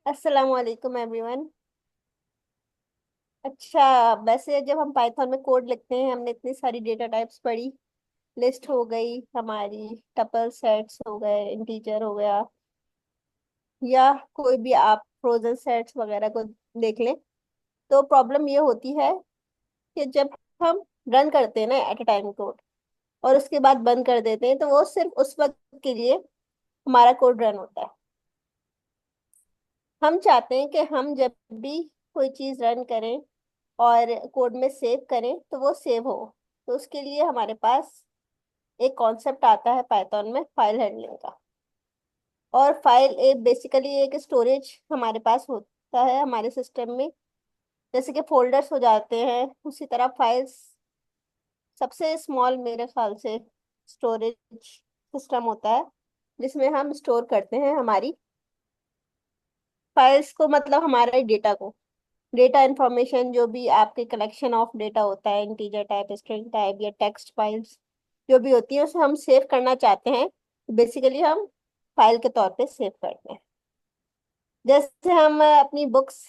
अस्सलाम वालेकुम एवरीवन। अच्छा, वैसे जब हम पाइथन में कोड लिखते हैं हमने इतनी सारी डेटा टाइप्स पढ़ी। लिस्ट हो गई हमारी, टपल सेट्स हो गए, इंटीजर हो गया, या कोई भी आप फ्रोजन सेट्स वगैरह को देख लें। तो प्रॉब्लम ये होती है कि जब हम रन करते हैं ना एट अ टाइम कोड, और उसके बाद बंद कर देते हैं, तो वो सिर्फ उस वक्त के लिए हमारा कोड रन होता है। हम चाहते हैं कि हम जब भी कोई चीज़ रन करें और कोड में सेव करें तो वो सेव हो। तो उसके लिए हमारे पास एक कॉन्सेप्ट आता है पाइथन में, फाइल हैंडलिंग का। और फाइल एक बेसिकली एक स्टोरेज हमारे पास होता है हमारे सिस्टम में। जैसे कि फोल्डर्स हो जाते हैं, उसी तरह फाइल्स सबसे स्मॉल मेरे ख्याल से स्टोरेज सिस्टम होता है, जिसमें हम स्टोर करते हैं हमारी फाइल्स को, मतलब हमारे डेटा को। डेटा इंफॉर्मेशन जो भी आपके कलेक्शन ऑफ डेटा होता है, इंटीजर टाइप, स्ट्रिंग टाइप या टेक्स्ट फाइल्स जो भी होती है, उसे हम सेव करना चाहते हैं। बेसिकली हम फाइल के तौर पे सेव करते हैं। जैसे हम अपनी बुक्स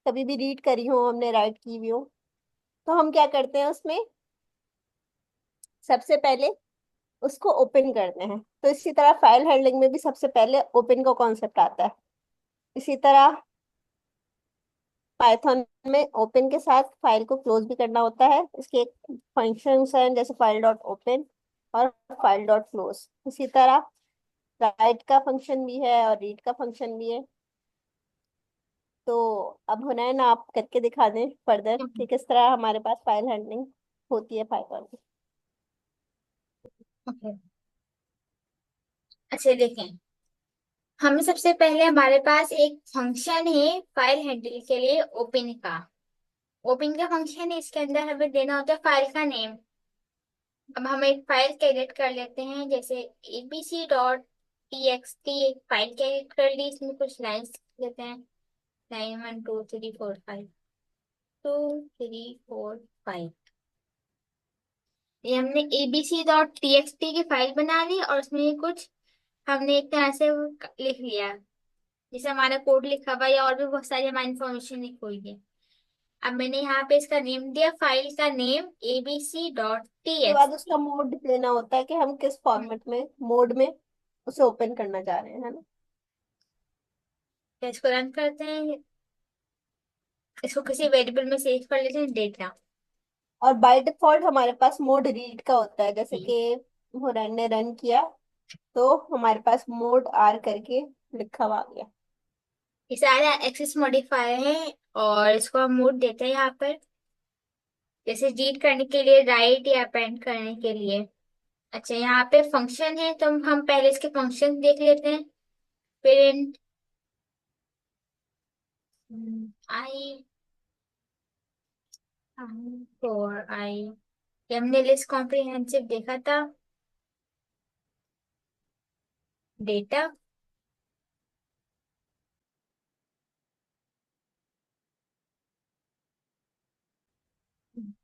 कभी भी रीड करी हो, हमने राइट की हुई हो, तो हम क्या करते हैं उसमें सबसे पहले उसको ओपन करते हैं। तो इसी तरह फाइल हैंडलिंग में भी सबसे पहले ओपन का कॉन्सेप्ट आता है। इसी तरह पाइथन में ओपन के साथ फाइल को क्लोज भी करना होता है। इसके एक फंक्शंस हैं, जैसे फाइल डॉट ओपन और फाइल डॉट क्लोज। इसी तरह राइट का फंक्शन भी है और रीड का फंक्शन भी है। तो अब होना है ना, आप करके दिखा दें फर्दर कि किस तरह हमारे पास फाइल हैंडलिंग होती है पाइथन में। ओके। अच्छा देखें, हमें सबसे पहले हमारे पास एक फंक्शन है फाइल हैंडल के लिए ओपन का। ओपन का फंक्शन है, इसके अंदर हमें देना होता है फाइल का नेम। अब हम एक फाइल क्रिएट कर लेते हैं, जैसे abc.txt। एक फाइल क्रिएट कर ली, इसमें कुछ लाइन्स लेते हैं। लाइन 1 2 3 4 5, 2 3 4 5। ये हमने abc.txt की फाइल बना ली और उसमें कुछ हमने एक तरह से वो लिख लिया, जैसे हमारा कोड लिखा हुआ है या और भी बहुत सारी हमारी इंफॉर्मेशन लिखी हुई है। अब मैंने यहाँ पे इसका नेम दिया, फाइल का नेम एबीसी डॉट टी उसके एक्स बाद उसका टी मोड देना होता है कि हम किस फॉर्मेट में, मोड में उसे ओपन करना चाह रहे हैं, है ना। तो इसको रन करते हैं, इसको किसी वेरिएबल में सेव कर लेते हैं, डेटा। और बाय डिफॉल्ट हमारे पास मोड रीड का होता है। जैसे कि वो रन ने रन किया तो हमारे पास मोड आर करके लिखा हुआ आ गया। ये सारा एक्सेस मॉडिफायर है और इसको हम मोड देते हैं यहाँ पर, जैसे रीड करने के लिए, राइट या अपेंड करने के लिए। अच्छा, यहाँ पे फंक्शन है तो हम पहले इसके फंक्शन देख लेते हैं। प्रिंट आई फॉर आई, ये हमने लिस्ट कॉम्प्रिहेंसिव देखा था। डेटा,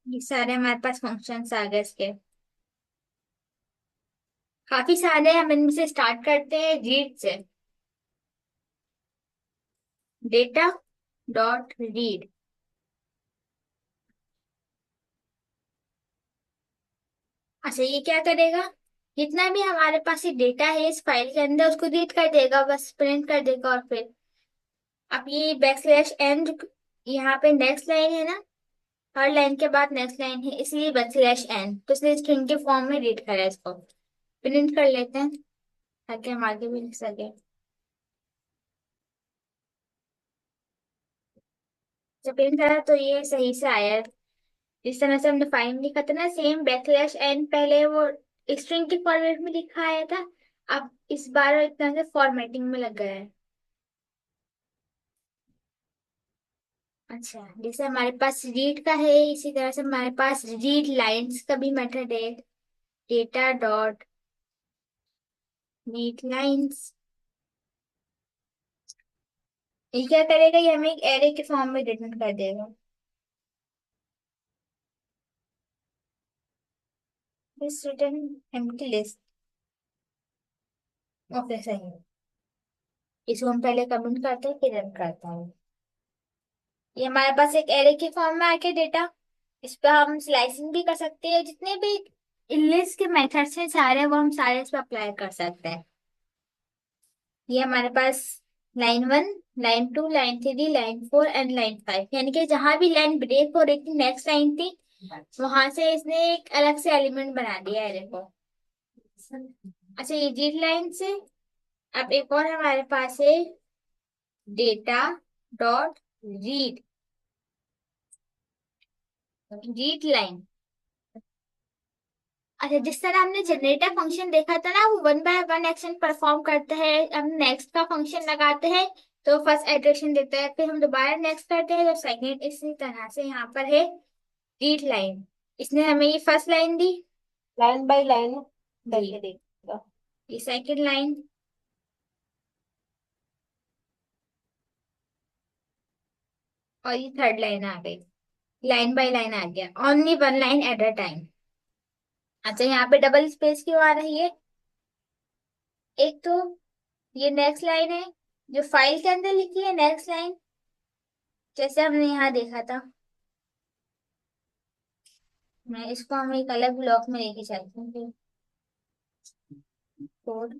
ये सारे हमारे पास फंक्शंस आ गए इसके। काफी सारे, हम इनमें से स्टार्ट करते हैं रीड से। Data dot read. अच्छा, ये क्या करेगा? जितना भी हमारे पास ये डेटा है इस फाइल के अंदर, उसको रीड कर देगा, बस प्रिंट कर देगा। और फिर अब ये बैक स्लैश एन, यहाँ पे नेक्स्ट लाइन है ना, हर लाइन के बाद नेक्स्ट लाइन है, इसलिए बैक स्लैश एन, तो इसने स्ट्रिंग के फॉर्म में रीड करा है। इसको प्रिंट कर लेते हैं ताकि हम आगे भी लिख सके। जब प्रिंट करा तो ये सही से आया। जिस तरह से हमने फाइल में लिखा था ना, सेम बैकलैश एन, पहले वो स्ट्रिंग के फॉर्मेट में लिखा आया था, अब इस बार एक तरह से फॉर्मेटिंग में लग गया है। अच्छा, जैसे हमारे पास रीड का है, इसी तरह से हमारे पास रीड लाइंस का भी मेथड है। डेटा डॉट रीड लाइंस, ये क्या करेगा? ये हमें एक एरे के फॉर्म में रिटर्न कर देगा। This return empty list. Okay, सही है। इसको हम पहले कमेंट करते हैं फिर रन करता हूँ। ये हमारे पास एक एरे के फॉर्म में आके डेटा, इस पे हम स्लाइसिंग भी कर सकते हैं, जितने भी लिस्ट के मेथड्स हैं सारे वो हम सारे इस पे अप्लाई कर सकते हैं। ये हमारे पास line 1, line 2, line 3, line 4 and line 5, यानी कि जहां भी लाइन ब्रेक हो रही थी नेक्स्ट लाइन थी, वहां से इसने एक अलग से एलिमेंट बना दिया है देखो। अच्छा, ये रीड लाइन से अब एक और हमारे पास है data dot read, read line. अच्छा, जिस तरह हमने जनरेटर फंक्शन देखा था ना, वो 1 बाय 1 एक्शन परफॉर्म करता है, हम नेक्स्ट का फंक्शन लगाते हैं तो फर्स्ट इटरेशन देता है, फिर हम दोबारा नेक्स्ट करते हैं तो सेकंड, इसी तरह से यहाँ पर है रीड लाइन। इसने हमें ये first line the line by line करके जी, देगा। ये सेकंड लाइन, और ये थर्ड लाइन आ गई। लाइन बाय लाइन आ गया, only one line at a time. अच्छा, यहाँ पे डबल स्पेस क्यों आ रही है? एक तो ये नेक्स्ट लाइन है जो फाइल के अंदर लिखी है नेक्स्ट लाइन, जैसे हमने यहाँ देखा था। मैं इसको हम एक अलग ब्लॉक में लेके चलती हूँ। कोड,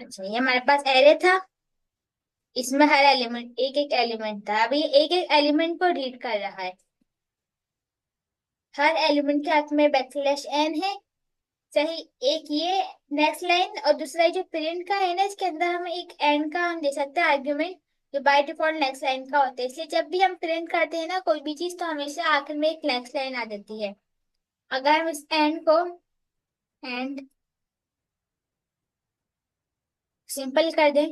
अच्छा ये हमारे पास एरे था, इसमें हर एलिमेंट एक एक एलिमेंट था, अभी एक एक एलिमेंट को रीड कर रहा है। हर एलिमेंट के हाथ में बैकस्लैश एन है, सही। एक ये नेक्स्ट लाइन और दूसरा ये जो प्रिंट का है ना, इसके अंदर हम एक एन का हम दे सकते हैं आर्ग्यूमेंट, जो बाय डिफॉल्ट नेक्स्ट लाइन का होता है, इसलिए जब भी हम प्रिंट करते हैं ना कोई भी चीज, तो हमेशा आखिर में एक नेक्स्ट लाइन आ जाती है। अगर हम इस एंड को एंड सिंपल कर दें,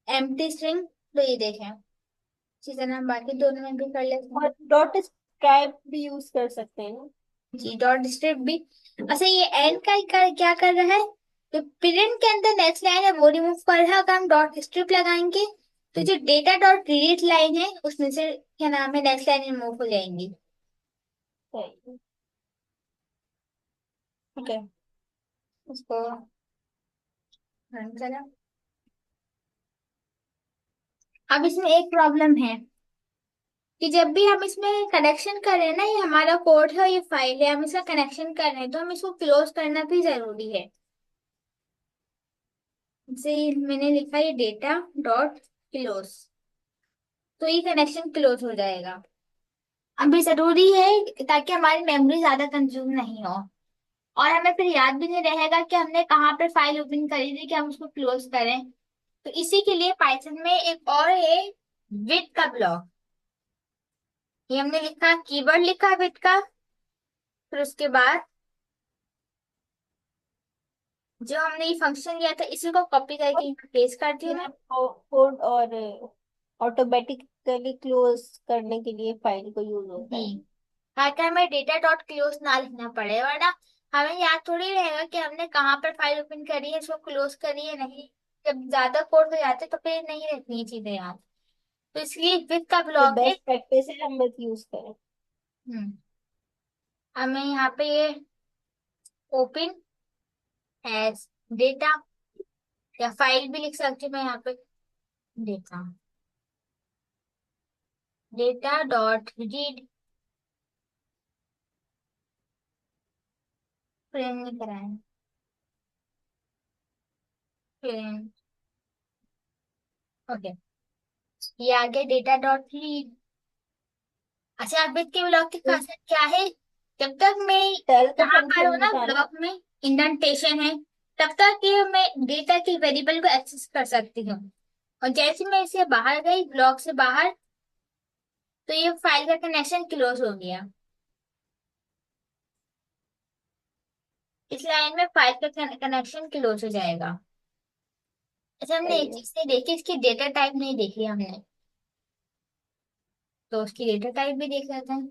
एम्प्टी स्ट्रिंग, तो ये देखें, इसी तरह हम बाकी दोनों में भी कर लेते और हैं। डॉट स्ट्राइप भी यूज कर सकते हैं ना। जी, डॉट स्ट्रिप भी। अच्छा, ये एंड का क्या कर रहा है? तो प्रिंट के अंदर नेक्स्ट लाइन है वो रिमूव कर रहा है, अगर हम डॉट स्ट्रिप लगाएंगे तो जो डेटा डॉट रीड लाइन है उसमें से क्या नाम है नेक्स्ट लाइन रिमूव हो जाएंगी। सही। ठीक है, उसको रन करा। अब इसमें एक प्रॉब्लम है कि जब भी हम इसमें कनेक्शन कर रहे हैं ना, ये हमारा कोड है, ये फाइल है, हम इसका कनेक्शन कर रहे हैं, तो हम इसको क्लोज करना भी जरूरी है। जैसे मैंने लिखा है डेटा डॉट क्लोज, तो ये कनेक्शन क्लोज हो जाएगा। अभी जरूरी है ताकि हमारी मेमोरी ज्यादा कंज्यूम नहीं हो, और हमें फिर याद भी नहीं रहेगा कि हमने कहाँ पे फाइल ओपन करी थी कि हम उसको क्लोज करें। तो इसी के लिए पाइथन में एक और है विथ का ब्लॉक। ये हमने लिखा, कीवर्ड लिखा विथ का, फिर उसके बाद जो हमने ये फंक्शन लिया था इसी को कॉपी करके यहाँ पेस्ट कर दिया ये मैं। ना कोड और ऑटोमेटिकली क्लोज करने के लिए फाइल को यूज होता जी, है। ताकि हमें डेटा डॉट क्लोज ना लिखना पड़े, वरना हमें याद थोड़ी रहेगा कि हमने कहाँ पर फाइल ओपन करी है, इसको क्लोज करी है नहीं। जब ज्यादा कोड हो जाते तो फिर नहीं रहती ये चीजें याद। तो इसलिए विथ का ये ब्लॉक है। बेस्ट प्रैक्टिस है, हम बस यूज करें। हम्म, हमें यहाँ पे ये ओपन एज डेटा, या फाइल भी लिख सकती हूँ मैं यहाँ पे, data, data dot read, print नहीं कराएं, प्रिंट। ओके, ये आ गया डेटा डॉट रीड। अच्छा, अब के ब्लॉक की तो खासियत क्या है? जब तक मैं टेल का यहाँ पर हूँ फंक्शन भी ना था ना। ब्लॉक में, इंडेंटेशन है, तब तक ये मैं डेटा के वेरिएबल को एक्सेस कर सकती हूँ, और जैसे मैं इसे बाहर गई ब्लॉक से बाहर, तो ये फाइल का कनेक्शन क्लोज हो गया। इस लाइन में फाइल का कनेक्शन क्लोज हो जाएगा। अच्छा, हमने सही एक है। चीज नहीं देखी, इसकी डेटा टाइप नहीं देखी हमने, तो उसकी डेटा टाइप भी देख लेते हैं।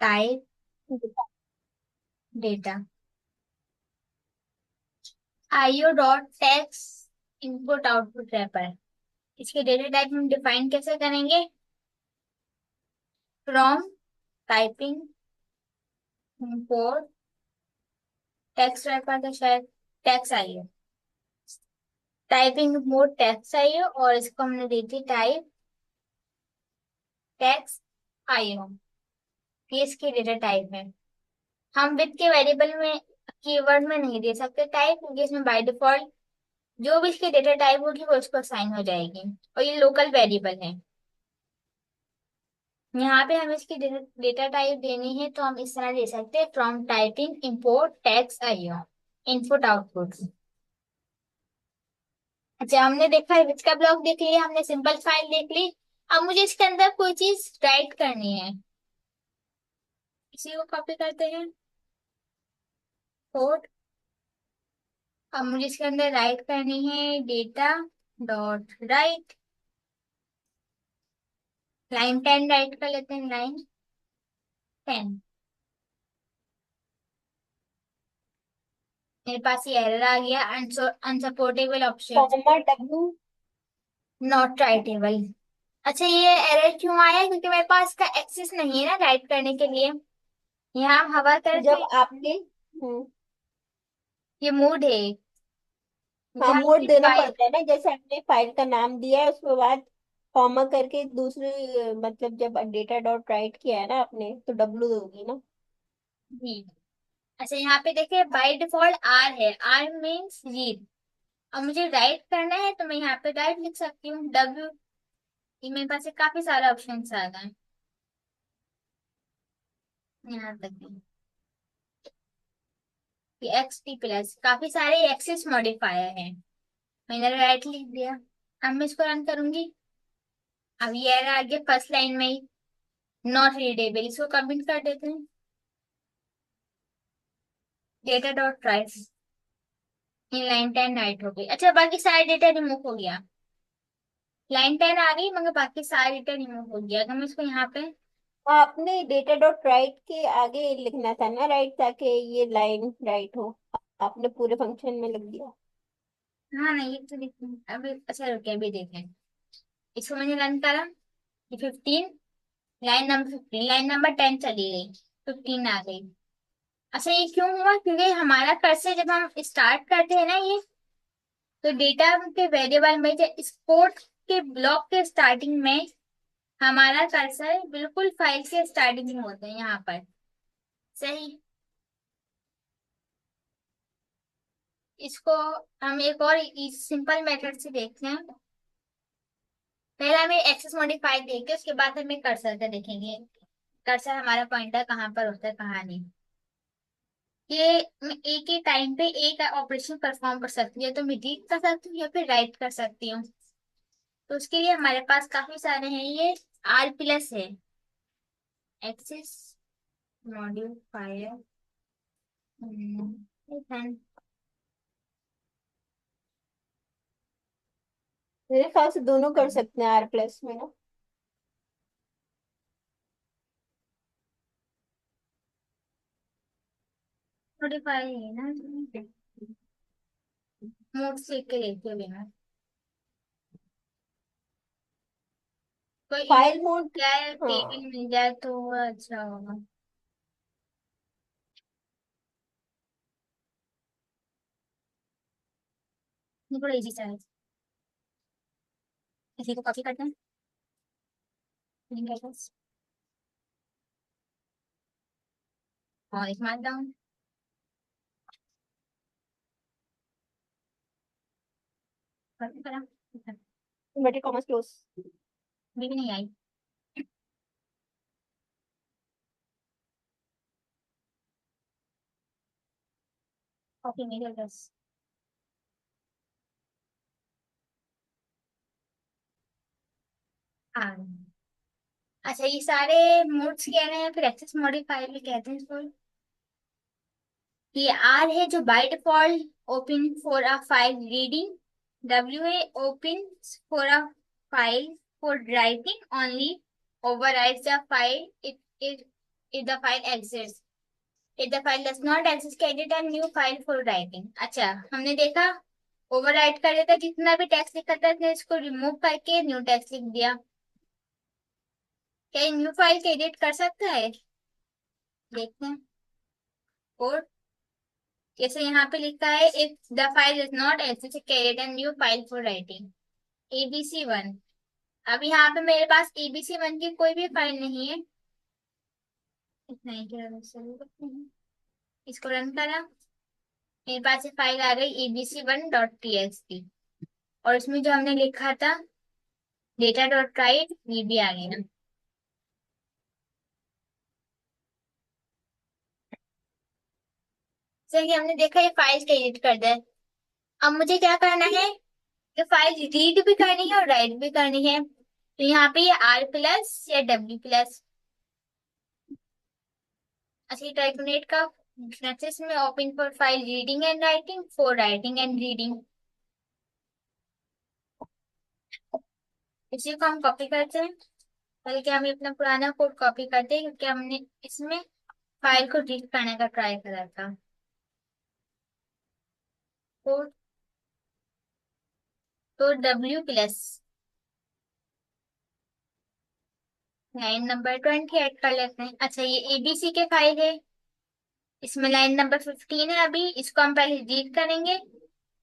Type data, IO dot text, input output wrapper. इसके डेटा टाइप हम डिफाइन कैसे करेंगे? From typing import text wrapper का शायद टेक्स्ट आई है, टाइपिंग मोड टेक्स्ट आई है, और इसको हमने दी थी टाइप टेक्स्ट आई हो। ये इसकी डेटा टाइप है। हम विथ के वेरिएबल में कीवर्ड में नहीं दे सकते टाइप, क्योंकि इसमें बाय डिफॉल्ट जो भी इसकी डेटा टाइप होगी वो उसको असाइन हो जाएगी, और ये लोकल वेरिएबल है। यहाँ पे हमें इसकी डेटा टाइप देनी है, तो हम इस तरह दे सकते हैं from typing import text IO input output. अच्छा, हमने देखा है विच का ब्लॉक देख लिया, हमने सिंपल फाइल देख ली। अब मुझे इसके अंदर कोई चीज राइट करनी है, इसी को कॉपी करते हैं कोड। अब मुझे इसके अंदर राइट करनी है data dot right, line 10 right कर लेते हैं, लाइन 10। मेरे पास ये एरर आ गया, unsupportable option comma W. Not writable. अच्छा, ये एरर क्यों आया? क्योंकि मेरे पास इसका एक्सेस नहीं है ना राइट करने के लिए। यहाँ हम हवा करके, जब आपने ये मूड है, हाँ, यहाँ मोड देना फाइल। पड़ता है ना, जैसे आपने फाइल का नाम दिया है उसके बाद कॉमा करके दूसरे, मतलब जब डेटा डॉट राइट किया है ना आपने, तो डब्लू दोगी ना। जी। अच्छा, यहाँ पे देखिए बाय डिफॉल्ट आर है, आर मीन्स रीड। अब मुझे राइट करना है तो मैं यहाँ पे राइट लिख सकती हूँ, डब्ल्यू। ये मेरे पास काफी सारे ऑप्शन आ गए यहाँ तक है। ये एक्स टी प्लस, काफी सारे एक्सेस मॉडिफायर हैं। मैंने राइट लिख दिया। अब मैं इसको रन करूंगी। अब ये error आ गया फर्स्ट लाइन में ही, नॉट रीडेबल। इसको कमेंट कर देते हैं, डेटा डॉट राइट। ये लाइन 10 राइट हो गई। अच्छा, बाकी सारे डेटा रिमूव हो गया, लाइन 10 आ गई, मगर बाकी सारे डेटा रिमूव हो गया। अगर मैं इसको यहाँ पे, आपने डेटा डॉट राइट के आगे लिखना था ना राइट, ताकि ये लाइन राइट हो। आपने पूरे फंक्शन में लिख दिया। हाँ नहीं, ये तो देखें अभी। अच्छा रुके, अभी देखें। इसको मैंने रन करा, ये 15, लाइन नंबर 15, लाइन नंबर 10 चली गई, 15 आ गई। अच्छा, ये क्यों हुआ? क्योंकि हमारा कर्सर जब हम स्टार्ट करते हैं ना ये, तो डेटा के वेरिएबल में एक्सपोर्ट के ब्लॉक के स्टार्टिंग में हमारा कर्सर बिल्कुल फाइल के स्टार्टिंग में होता है यहाँ पर। सही। इसको हम एक और सिंपल मेथड से देखते हैं। पहले हमें एक्सेस मॉडिफाई देखे, उसके बाद हमें कर्सर का देखेंगे, कर्सर हमारा पॉइंटर कहाँ पर होता है कहाँ नहीं। ये मैं एक ही टाइम पे एक ऑपरेशन परफॉर्म कर सकती है, तो मैं रीड कर सकती हूँ या फिर राइट कर सकती हूँ। तो उसके लिए हमारे पास काफी सारे हैं, ये आर प्लस है, एक्सेस मॉडिफायर। मेरे ख्याल से दोनों कर सकते हैं आर प्लस में ना। मॉडिफायर है ना, मोड से के लेते हुए मैं कोई इमेज फाइल मोड। जाए, टेबल हाँ। मिल जाए तो वो अच्छा होगा। ये थोड़ा इजी सा है, इसी को कॉपी करते हैं, लिंक के पास, और एक मार्क डाउन कॉपी करा, इन्वर्टेड कॉमर्स क्लोज। अभी भी नहीं आई। कॉपी मेरे बस। हाँ। अच्छा, ये सारे मोड्स कह रहे हैं, फिर एक्सेस मॉडिफायर भी कहते हैं इसको। ये आर है जो by default open for a file reading, W है open for a file for writing only, overrides the file if the file exists, if the file does not exist edit a new file for writing। अच्छा, हमने देखा overwrite कर देता, जितना भी text लिखा था इसने इसको रिमूव करके न्यू टेक्स्ट लिख दिया। क्या न्यू फाइल को एडिट कर सकता है? देखते हैं कोड। जैसे यहाँ पे लिखा है, if the file is not exist create an new file for writing ABC1। अब यहाँ पे मेरे पास ABC1 की कोई भी फाइल नहीं है। इतना ही क्या इसको रन करा, मेरे पास ये फाइल आ गई ABC1.txt। और इसमें जो हमने लिखा था data.write, ये भी आ गया। जैसे कि हमने देखा ये फाइल को एडिट कर दे। अब मुझे क्या करना है, ये फाइल रीड भी करनी है और राइट भी करनी है। तो यहाँ पे ये R+ या W+। अच्छा, टाइपनेट का नेक्सस में open for file reading and writing, for writing and reading. इसी को हम कॉपी करते हैं। पहले क्या, हम अपना पुराना कोड कॉपी करते हैं क्योंकि हमने इसमें फाइल को रीड करने का ट्राई करा था। कोड तो W+, लाइन नंबर 20 ऐड कर लेते हैं। अच्छा, ये ABC के फाइल है, इसमें लाइन नंबर 15 है। अभी इसको हम पहले रीड करेंगे,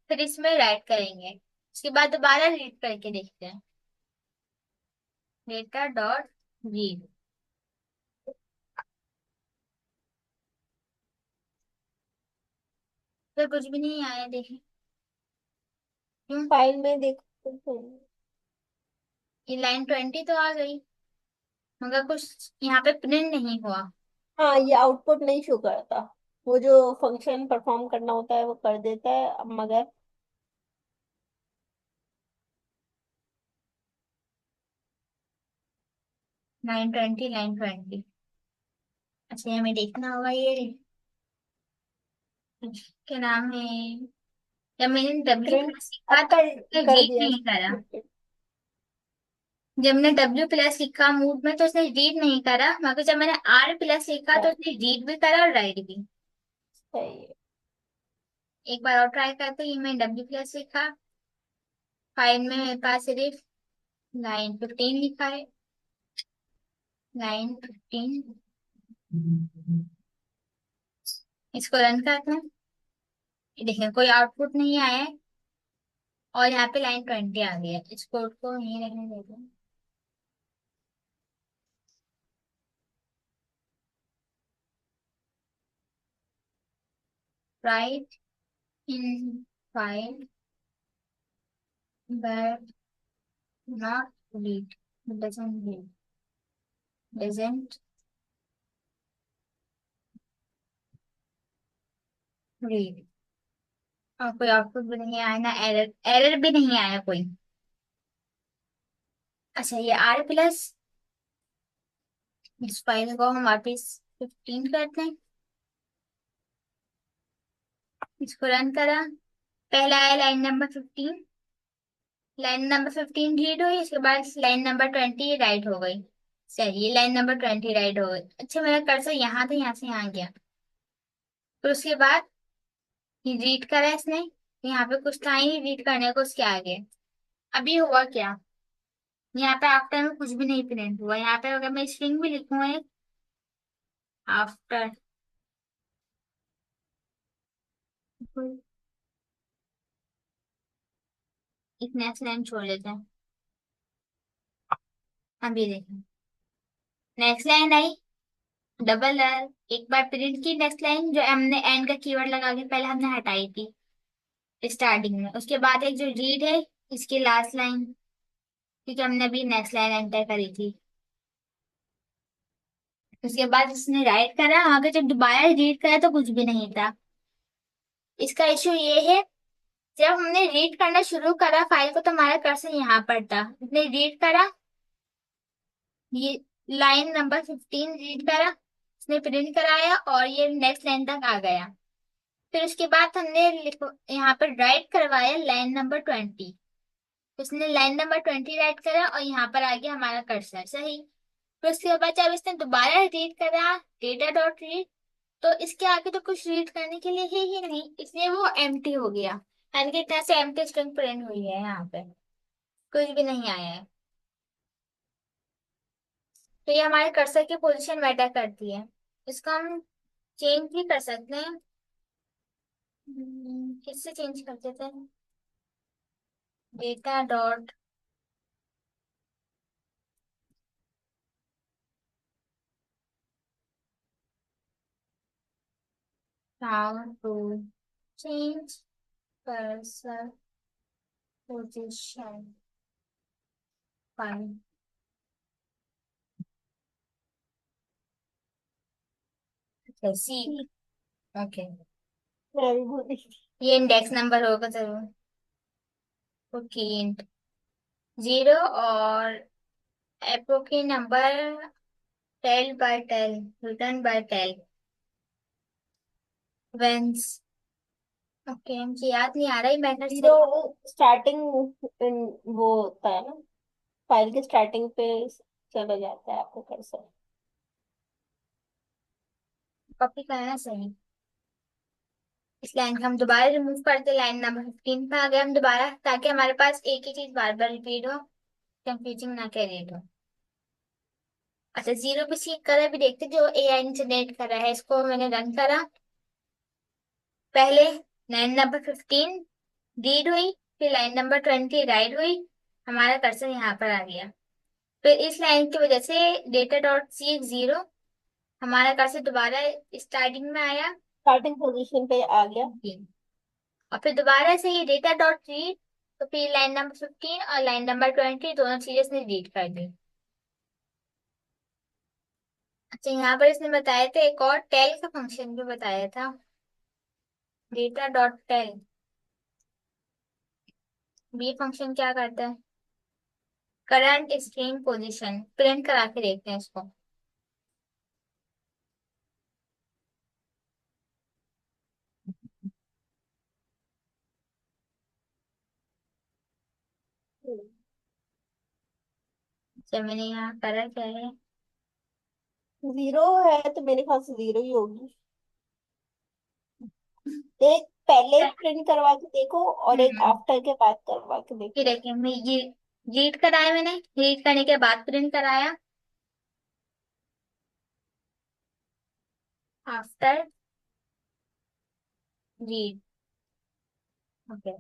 फिर इसमें राइट करेंगे, उसके बाद दोबारा रीड करके देखते हैं। data.read। फिर कुछ भी नहीं आया, देखें क्यों। फाइल में देखो तो। ये लाइन 20 तो आ गई, मगर कुछ यहाँ पे प्रिंट नहीं हुआ। हाँ, ये आउटपुट नहीं शो करता। वो जो फंक्शन परफॉर्म करना होता है वो कर देता है, अब मगर लाइन 20। अच्छा, ये हमें देखना होगा ये क्या नाम है। जब मैंने W प्रिंट प्लस लिखा अब तो कर रीड दिया। नहीं करा। जब मैंने W+ लिखा मूड में तो उसने रीड नहीं करा, मगर जब मैंने R+ लिखा तो उसने रीड भी करा और राइट भी। सही है। एक बार और ट्राई करते हैं। ये मैंने W+ लिखा, फाइल में मेरे पास सिर्फ लाइन 15 लिखा है। लाइन 15, इसको रन करते हैं। ये देखें कोई आउटपुट नहीं आया है, और यहाँ पे लाइन 20 आ गई है। इस कोड को यहीं रहने देते हैं। Right in file but not read, doesn't read। और कोई आउटपुट भी नहीं आया ना, एरर एरर भी नहीं आया कोई। अच्छा, ये R+, इस फाइल को हम वापिस 15 करते हैं। इसको रन करा, पहला आया line number 15। Line number 15 read हुई, इसके बाद लाइन नंबर 20 राइट हो गई। चलिए, लाइन नंबर 20 राइट हो गई। अच्छा, मेरा कर्सर यहाँ था, यहाँ से यहाँ गया। फिर उसके बाद ये रीड करा इसने, यहाँ पे कुछ था ही रीड करने को, उसके आगे अभी हुआ क्या। यहाँ पे आफ्टर में कुछ भी नहीं प्रिंट हुआ। यहाँ पे अगर मैं स्ट्रिंग भी लिखूंगा आफ्टर, एक नेक्स्ट लाइन छोड़ देते हैं। अभी देखें, नेक्स्ट लाइन आई, डबल एल। एक बार प्रिंट की नेक्स्ट लाइन, जो हमने एंड का कीवर्ड लगा के पहले हमने हटाई थी स्टार्टिंग में। उसके बाद एक जो रीड है, इसकी लास्ट लाइन, क्योंकि हमने अभी नेक्स्ट लाइन एंटर करी थी। उसके बाद उसने राइट करा, आगे जब दोबारा रीड करा तो कुछ भी नहीं था। इसका इश्यू ये है, जब हमने रीड करना शुरू करा फाइल को तो हमारा कर्सर यहाँ पर था। हमने रीड करा, ये लाइन नंबर 15 रीड करा, उसने प्रिंट कराया और ये नेक्स्ट लाइन तक आ गया। फिर उसके बाद हमने यहाँ पर राइट करवाया लाइन नंबर 20। उसने लाइन नंबर 20 राइट करा और यहाँ पर आ गया हमारा कर्सर सही। फिर उसके बाद जब इसने दोबारा रीड करा data.read, तो इसके आगे तो कुछ रीड करने के लिए है ही नहीं, इसलिए वो एम्प्टी हो गया। एन की तरह से एम्प्टी स्ट्रिंग प्रिंट हुई है यहाँ पे, कुछ भी नहीं आया है। तो ये हमारे कर्सर की पोजीशन मैटर करती है। इसको हम चेंज भी कर सकते हैं। किससे चेंज कर देते हैं? Data dot how to change cursor position file. Seek. ठीक। ओके। मैं भी भूल गई। ये इंडेक्स नंबर होगा जरूर। ओके। जीरो और एपोकी number tail by tail, return by tail, वेंस। ओके, मुझे याद नहीं आ रहा, ही मैटर जीरो से। स्टार्टिंग वो होता है ना, फाइल के स्टार्टिंग पे चला जाता है आपका कर्सर। कॉपी करना सही। इस लाइन को हम दोबारा रिमूव करते, लाइन नंबर 15 पे आ गए हम दोबारा, ताकि हमारे पास एक ही चीज बार बार रिपीट हो, कंफ्यूजिंग ना क्रिएट हो। अच्छा, जीरो पे सीख कर अभी देखते जो एआई ने जनरेट करा है, इसको मैंने रन करा। पहले लाइन नंबर 15 रीड हुई, फिर लाइन नंबर 20 राइट हुई, हमारा कर्सर यहाँ पर आ गया। फिर इस लाइन की वजह से डेटा डॉट सी जीरो, हमारा कर्सर दोबारा स्टार्टिंग में आया। स्टार्टिंग पोजीशन पे आ गया। जी। और फिर दोबारा से ये डेटा डॉट रीड, तो फिर लाइन नंबर 15 और लाइन नंबर 20 दोनों चीजें इसने रीड कर दी। अच्छा, यहाँ पर इसने बताया था एक और टेल का फंक्शन भी बताया था, डेटा डॉट टेल। ये फंक्शन क्या करता है? करंट स्ट्रिंग पोजीशन प्रिंट करा के देखते हैं इसको। जब मैंने यहाँ करा क्या है? जीरो है तो मेरे ख्याल से जीरो ही होगी। एक पहले प्रिंट करवा के देखो और एक हम्म। आफ्टर के बाद करवा के ये देखो। देखिए, मैं ये रीड कराया, मैंने रीड करने के बाद प्रिंट कराया। After read. ओके,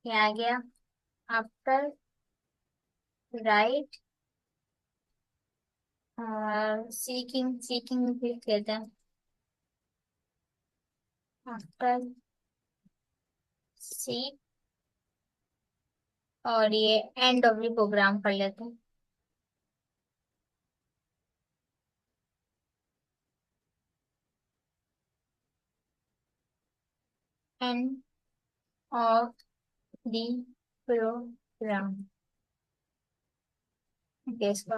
ये आ गया। आफ्टर राइट और सीकिंग, सीकिंग भी कहते हैं। आफ्टर सीक, और ये एंड ऑफ द प्रोग्राम कर लेते हैं। End of the program. Okay, इसको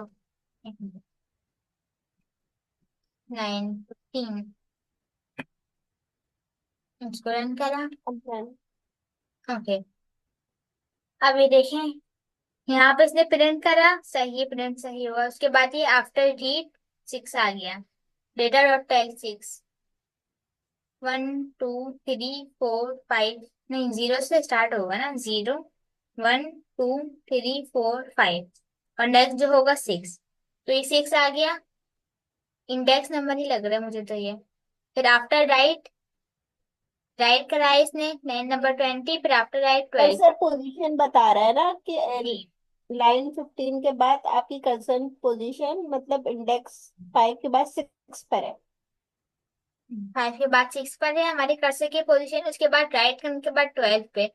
9:15 इसको रन करा। अब जान। ओके, अब ये देखें, यहाँ पे इसने प्रिंट करा, सही प्रिंट सही हुआ। उसके बाद ये आफ्टर रीड 6 आ गया। डेटा डॉट टेल 6, 1 2 3 4 5, नहीं, जीरो से स्टार्ट होगा ना, 0 1 2 3 4 5, और नेक्स्ट जो होगा 6। तो ये 6 आ गया। इंडेक्स नंबर ही लग रहा है मुझे तो ये। फिर आफ्टर राइट, राइट कराया इसने लाइन नंबर 20, फिर आफ्टर राइट 12। कर्सर पोजीशन बता रहा है ना कि जी। लाइन 15 के बाद आपकी कर्सर पोजीशन मतलब इंडेक्स 5 के बाद 6 पर है। 5 के बाद 6 पर है हमारी कर्सर की पोजीशन, उसके बाद राइट करने के बाद 12 पे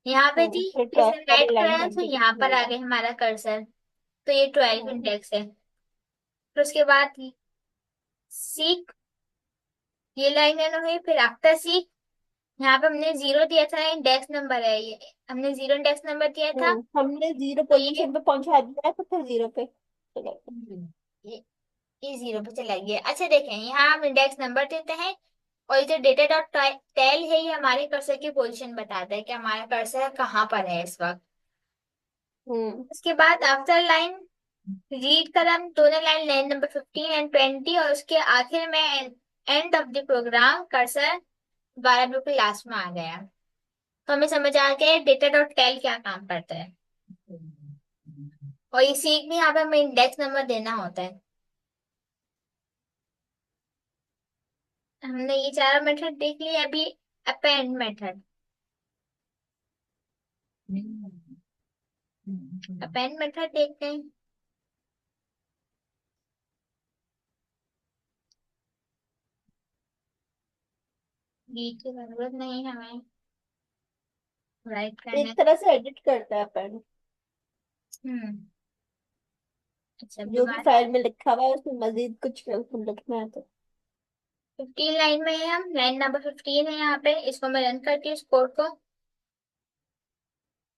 यहाँ पे थी। फिर तो इसने 12 राइट वाली लाइन कराया तो 20 पे यहाँ पर आ चलेगा। गया हमारा कर्सर। तो ये 12 हम्म। इंडेक्स है। फिर उसके बाद सीक, ये लाइन है ना हुई। फिर आफ्टर सीक, यहाँ पे हमने जीरो दिया था, इंडेक्स नंबर है ये, हमने जीरो इंडेक्स नंबर दिया था। हमने जीरो तो ये पोजीशन पे पहुंचा दिया है तो फिर जीरो पे चलेगा। ये ये जीरो पे चला गया। अच्छा देखें, यहाँ हम इंडेक्स नंबर देते हैं, और ये जो डेटा डॉट टेल है, ये हमारे कर्सर की पोजीशन बताता है कि हमारा कर्सर कहाँ पर है इस वक्त। हम्म। उसके बाद आफ्टर लाइन रीड करा हम दोनों लाइन, लाइन नंबर 15 एंड 20, और उसके आखिर में end of the program cursor 12 बिल्कुल लास्ट में आ गया। तो हमें समझ आ गया डेटा डॉट टेल क्या काम करता है। और ये सीख भी यहाँ पे हमें इंडेक्स नंबर देना होता है। हमने ये चारों मेथड देख लिए, अभी अपेंड मेथड। अपेंड मेथड देखते हैं। रीड की जरूरत नहीं है हमें, राइट करने। एक तरह से एडिट करता है अपन, हम्म। अच्छा जो भी दोबारा। फाइल में लिखा हुआ है उसमें मजीद कुछ लिखना है तो। 15 लाइन में है, हम लाइन नंबर 15 है यहाँ पे, इसको मैं रन करती हूँ इस कोड को।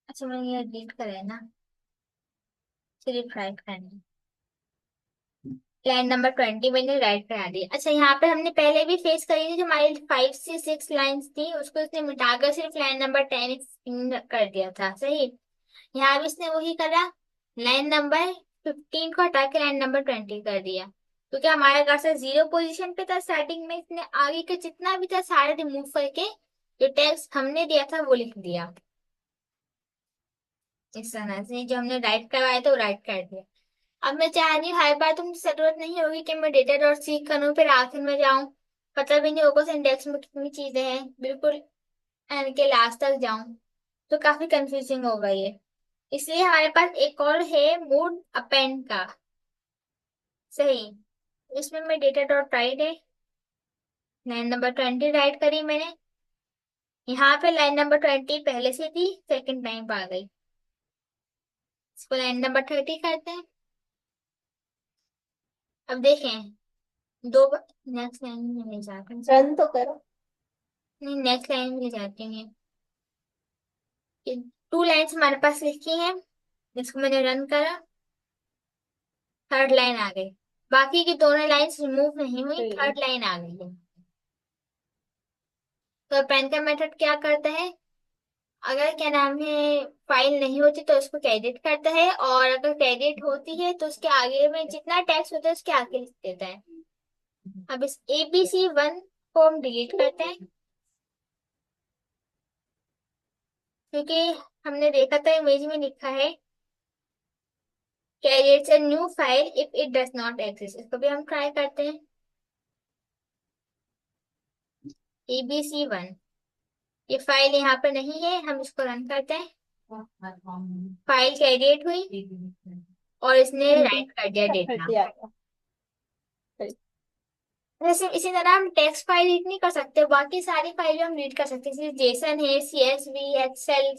अच्छा मैंने ये डिलीट करा है ना, सिर्फ राइट करनी। लाइन नंबर 20 मैंने राइट करा दी। अच्छा यहाँ पे हमने पहले भी फेस करी थी, जो हमारी 5 से 6 लाइन्स थी उसको इसने मिटाकर सिर्फ लाइन नंबर 10 कर दिया था, सही। यहाँ भी इसने वही करा, लाइन नंबर 15 को हटा के लाइन नंबर 20 कर दिया। क्योंकि हमारा कर्सर 0 पोजीशन पे था स्टार्टिंग में, इसने आगे का जितना भी था सारा रिमूव करके जो टेक्स्ट हमने दिया था वो लिख दिया। इस तरह से जो हमने राइट करवाया था वो राइट कर दिया। अब मैं चाह रही हूँ हर बार तुम जरूरत नहीं होगी कि मैं डेटा डॉट सीख करूँ फिर आखिर में जाऊं, पता भी नहीं होगा इंडेक्स में कितनी चीजें हैं, बिल्कुल एंड के लास्ट तक जाऊं, तो काफी कंफ्यूजिंग होगा ये। इसलिए हमारे पास एक और है मोड अपेंड का, सही। इसमें मैं डेटा डॉट राइट है, लाइन नंबर 20 राइट करी मैंने। यहाँ पे लाइन नंबर 20 पहले से थी, सेकंड टाइम आ गई। इसको लाइन नंबर 30 करते हैं। अब देखें, दो नेक्स्ट लाइन में नहीं जाते हैं। रन तो करो। नहीं, नेक्स्ट लाइन में जाती हैं। 2 लाइन्स हमारे पास लिखी हैं, जिसको मैंने रन करा, थर्ड लाइन आ गई। बाकी की दोनों लाइन्स रिमूव नहीं हुई, फिर थर्ड लाइन आ गई है। तो पेन का मेथड क्या करता है, अगर क्या नाम है फाइल नहीं होती तो उसको क्रेडिट करता है, और अगर क्रेडिट होती है तो उसके आगे में जितना टैक्स होता है उसके आगे लिख देता है। अब इस ABC1 को हम डिलीट करते हैं, क्योंकि हमने देखा था इमेज में लिखा है creates a new file if it does not exist। इसको भी हम ट्राई करते हैं। ABC1, ये फाइल यहाँ पे नहीं है, हम इसको रन करते हैं। फाइल क्रिएट हुई और इसने राइट कर दिया कर डेटा। दिया गया। फिर जैसे इसी तरह हम टेक्स्ट फाइल रीड नहीं कर सकते, बाकी सारी फाइल हम रीड कर सकते हैं, जैसे जेसन है, CSV, एक्सेल।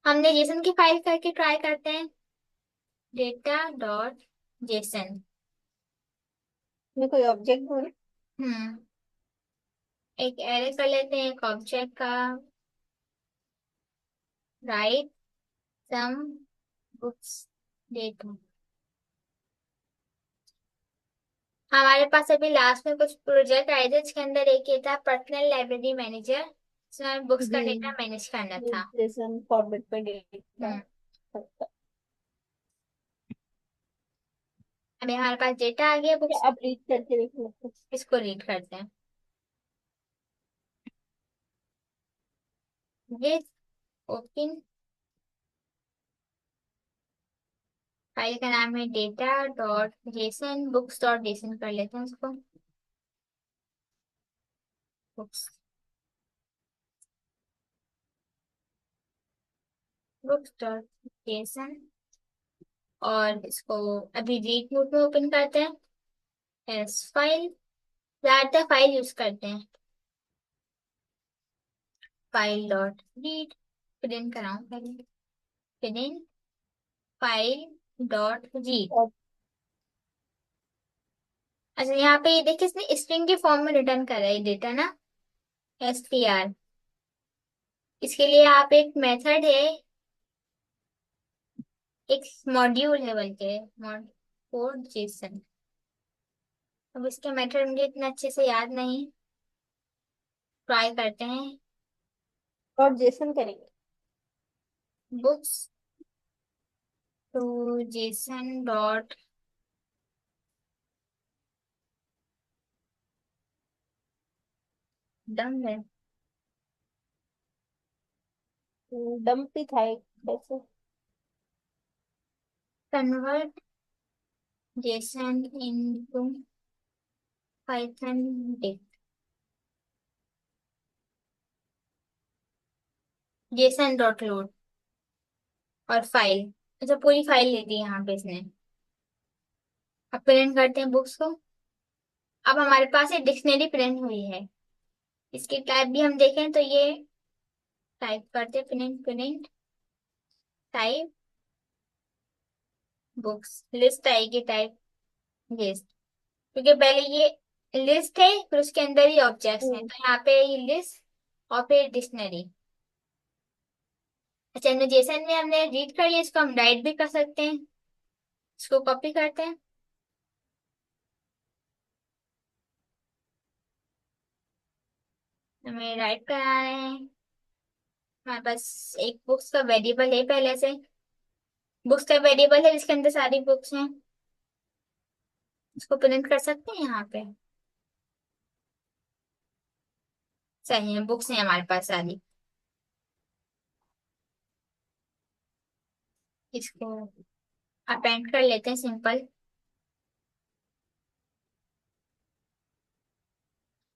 हमने जेसन की फाइल करके ट्राई करते हैं, डेटा डॉट जेसन। इसमें कोई ऑब्जेक्ट हो। हम्म। एक एरे कर लेते हैं, एक ऑब्जेक्ट का, राइट सम बुक्स डेटा। हमारे पास अभी लास्ट में कुछ प्रोजेक्ट आए थे, जिसके अंदर एक ये था पर्सनल लाइब्रेरी मैनेजर, जिसमें बुक्स का जी, डेटा मैनेज करना था। जेसन फॉर्मेट में डेट का हम्म। सकता। अभी हमारे पास डेटा आ गया क्या बुक्स, आप रीड करके देख सकते हैं। इसको रीड करते हैं। विद ओपन, फाइल का नाम है data dot JSON, books dot JSON कर लेते हैं इसको। बुक्स, बुक्स डॉट जेसन, और इसको अभी रीड मोड में ओपन करते हैं एस फाइल, ज्यादातर फाइल यूज करते हैं। फाइल डॉट रीड, प्रिंट कराऊं पहले, प्रिंट फाइल डॉट रीड। और अच्छा यहाँ पे ये देखिए इसने स्ट्रिंग के फॉर्म में रिटर्न करा है डेटा ना, STR। इसके लिए आप एक मेथड है, एक मॉड्यूल है बल्कि, मॉड कोड जेसन। अब इसके मेथड मुझे इतना अच्छे से याद नहीं, ट्राई करते हैं। और जेसन करेंगे। Books to JSON dot, done है। डम्प भी था एक वैसे। Convert JSON into Python dict, JSON dot load और फाइल। अच्छा, पूरी फाइल ले दी यहाँ पे इसने। अब प्रिंट करते हैं बुक्स को। अब हमारे पास एक डिक्शनरी प्रिंट हुई है। इसके टाइप भी हम देखें तो ये टाइप करते हैं, print print type books, list आएगी टाइप लिस्ट। क्योंकि पहले ये लिस्ट है, फिर उसके अंदर ही ऑब्जेक्ट्स हैं, हम्म। तो यहाँ पे ये लिस्ट और फिर डिक्शनरी। अच्छा, नोटेशन में हमने रीड कर लिया, इसको हम राइट भी कर सकते हैं। इसको कॉपी करते हैं, हमें राइट करा रहे हैं। हमारे पास एक बुक्स का वेरिएबल है पहले से। बुक्स का वेरिएबल है जिसके अंदर सारी बुक्स हैं। इसको प्रिंट कर सकते हैं यहाँ पे। सही है, बुक्स हैं हमारे पास सारी। इसको अपेंड कर लेते हैं simple.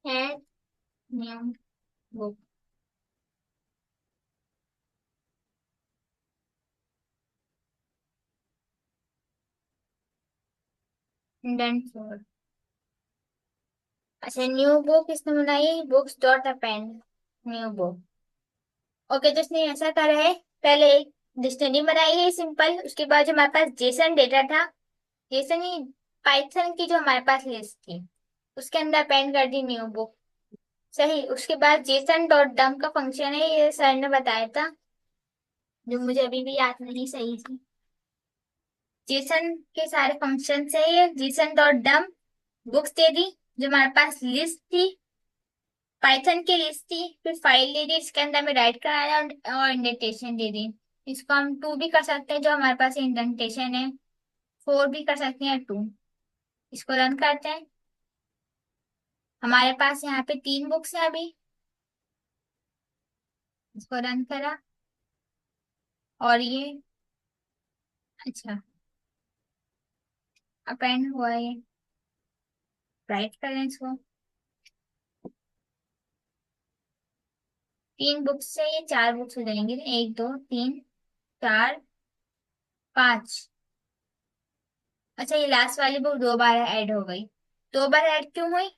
Add new book, done for. अच्छा, न्यू बुक इसने बनाई, books dot append new book. Okay, तो इसने ऐसा करा है, पहले एक डिक्शनरी बनाई है सिंपल, उसके बाद जो हमारे पास जेसन डेटा था, जेसन ही पाइथन की जो हमारे पास लिस्ट थी, उसके अंदर अपेंड कर दी न्यू बुक। सही। उसके बाद जेसन डॉट डम्प का फंक्शन है, ये सर ने बताया था, जो मुझे अभी भी याद नहीं सही से। जेसन के सारे फंक्शन है ये। जेसन डॉट डम्प बुक्स दे दी, जो हमारे पास लिस्ट थी, पाइथन की लिस्ट थी, फिर फाइल दे दी, इसके अंदर हमें राइट कराया और इंडेंटेशन दे दी। इसको हम 2 भी कर सकते हैं, जो हमारे पास इंडेंटेशन है। 4 भी कर सकते हैं, 2। इसको रन करते हैं। हमारे पास यहाँ पे 3 बुक्स हैं अभी। इसको रन करा और ये, अच्छा, अपेंड हुआ है। राइट करें इसको। 3 बुक्स से ये 4 बुक्स हो जाएंगे, 1 2 3 4 5। अच्छा, ये लास्ट वाली बुक 2 बार ऐड हो गई। 2 बार ऐड क्यों हुई?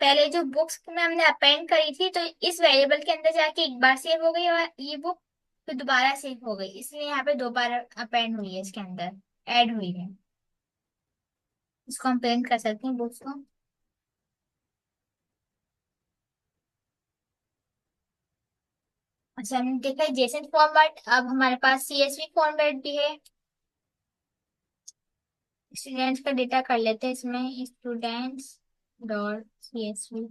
पहले जो बुक्स में हमने अपेंड करी थी, तो इस वेरिएबल के अंदर जाके एक बार सेव हो गई और ये बुक फिर दोबारा सेव हो गई, इसलिए यहाँ पे 2 बार अपेंड हुई है, इसके अंदर ऐड हुई है। इसको हम प्रिंट कर सकते हैं बुक्स को। अच्छा, हमने देखा है जेसन फॉर्मेट, अब हमारे पास सीएसवी फॉर्मेट भी है। स्टूडेंट्स का डेटा कर लेते हैं इसमें, स्टूडेंट्स डॉट सीएसवी।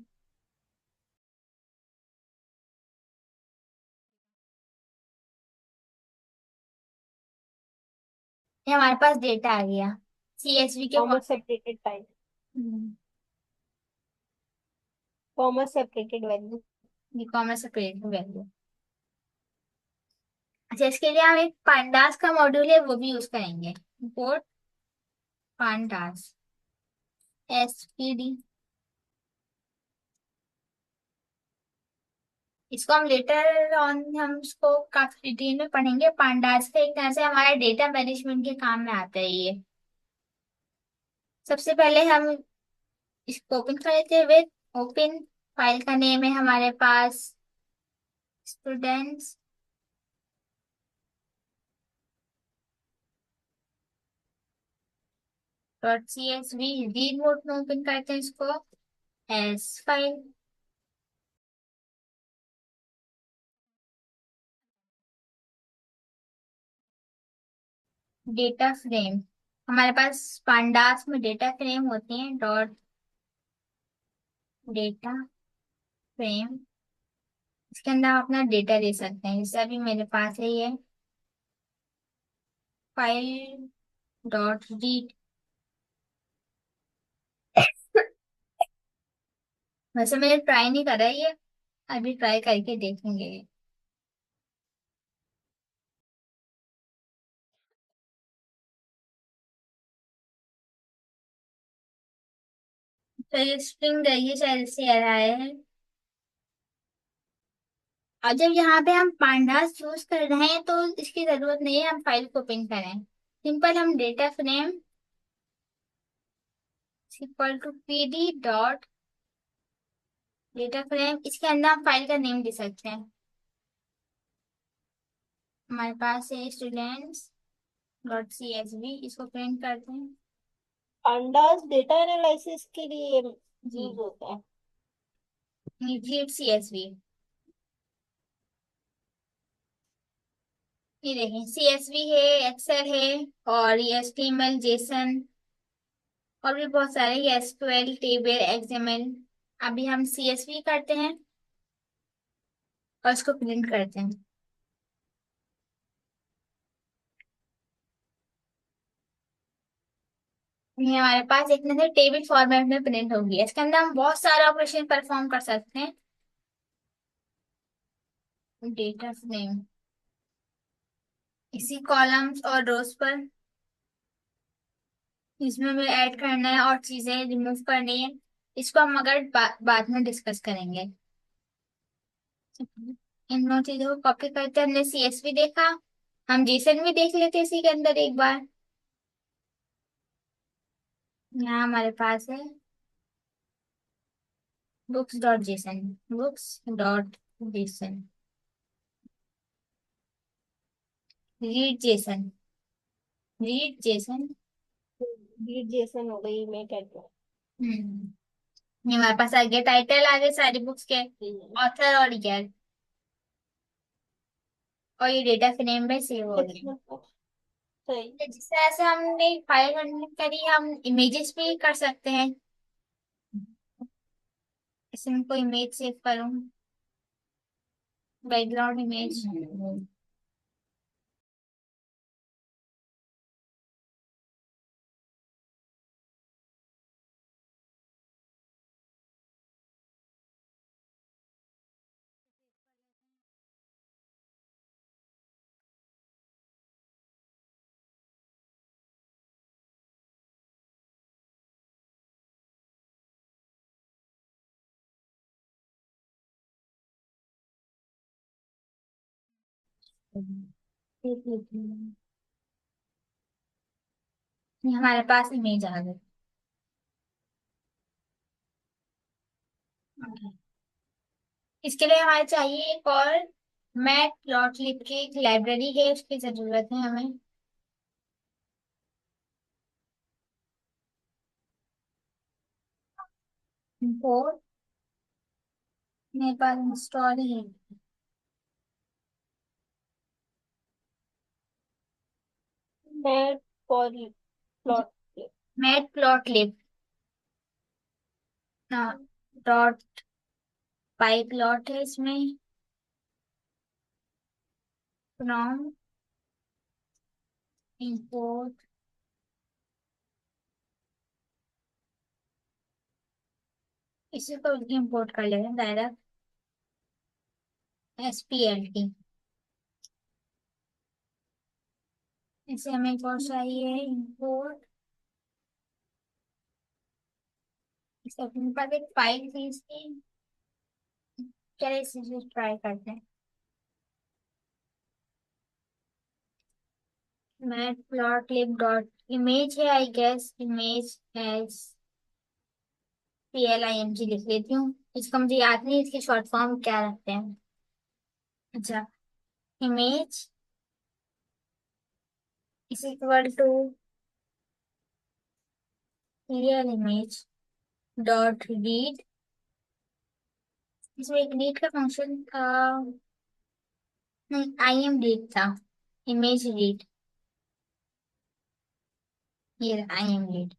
ये हमारे पास डेटा आ गया सीएसवी के comma format. Separated file. Comma separated value. E commerce separate value. अच्छा, इसके लिए हम एक पांडास का मॉड्यूल है, वो भी यूज करेंगे। Import pandas, SPD. इसको हम लेटर ऑन, हम इसको काफी डिटेल में पढ़ेंगे। पांडास का एक तरह से हमारा डेटा मैनेजमेंट के काम में आता है ये। सबसे पहले हम इसको ओपन कर लेते हैं विद ओपन। फाइल का नेम है हमारे पास students dot C S V. Read mode में ओपन करते हैं इसको एस फाइल। डेटा फ्रेम, हमारे पास पांडास में डेटा फ्रेम होती हैं, डॉट डेटा फ्रेम। इसके अंदर आप अपना डेटा दे सकते हैं, जैसे अभी मेरे पास है ये फाइल डॉट रीड। वैसे मैंने ट्राई नहीं करा है ये, अभी ट्राई करके देखेंगे। तो ये स्ट्रिंग गई है, शायद इससे एरर आया है। और जब यहाँ पे हम पांडास यूज कर रहे हैं तो इसकी जरूरत नहीं है हम फाइल को ओपन करें। सिंपल हम data frame equal to PD dot data frame, इसके अंदर हम फाइल का नेम दे सकते हैं। हमारे पास है students dot C S V, इसको प्रिंट करते हैं। अंडाज डेटा एनालिसिस के लिए यूज जी, होता है। नीट सी एस वी। ये देखें, सी एस वी है, एक्सेल है, और ये H T M L, JSON, और भी बहुत सारे, ये एसक्यूएल, टेबल, एक्सएमएल। अभी हम सी एस वी करते हैं और इसको प्रिंट करते हैं। ये हमारे पास एक नजर टेबल फॉर्मेट में प्रिंट होगी, इसके अंदर हम बहुत सारे ऑपरेशन परफॉर्म कर सकते हैं। डेटा फ्रेम इसी कॉलम्स और रोज पर, इसमें हमें ऐड करना है और चीजें रिमूव करनी है। इसको हम अगर बाद में डिस्कस करेंगे। इन दोनों चीजों को कॉपी करते हैं। हमने सीएसवी देखा, हम जेसन भी देख लेते हैं इसी के अंदर एक बार। यहाँ हमारे पास है books dot JSON, books dot JSON, read Jason, read Jason. Lead Jason हो गई, मैं कहती हूँ। ये हमारे पास आगे टाइटल, आगे सारी बुक्स के हम्म, ऑथर और ईयर, और ये डेटा फ्रेम में सेव हो गई। अच्छा, सही। तो जिस तरह से हमने फाइल रन करी, हम इमेजेस भी कर सकते हैं। इसमें कोई इमेज सेव करूँ, बैकग्राउंड इमेज। ये हमारे पास इमेज आ गई। इसके लिए हमें चाहिए एक और मैट डॉट लिब की एक लाइब्रेरी है, उसकी जरूरत है हमें। इंपोर्ट, मेरे पास इंस्टॉल ही है। मैं प्लॉट। मैट प्लॉट लिब डॉट पाई प्लॉट है इसमें, फ्रॉम इंपोर्ट। इसी को इंपोर्ट कर लेंगे डायरेक्ट, एसपीएलटी। इसे हमें कौन चाहिए, इंपोर्ट। इसका अपने पास एक फाइल थी इसकी, चलिए इसे ट्राई करते हैं। मैं प्लॉट लिब डॉट इमेज है, I guess image as PLIMG लिख लेती हूँ। इसका मुझे याद नहीं इसकी शॉर्ट फॉर्म क्या रखते हैं। अच्छा, image is equal to real image dot read. इसमें एक रीड का फंक्शन था, नहीं IM रीड था, इमेज रीड, ये IM रीड।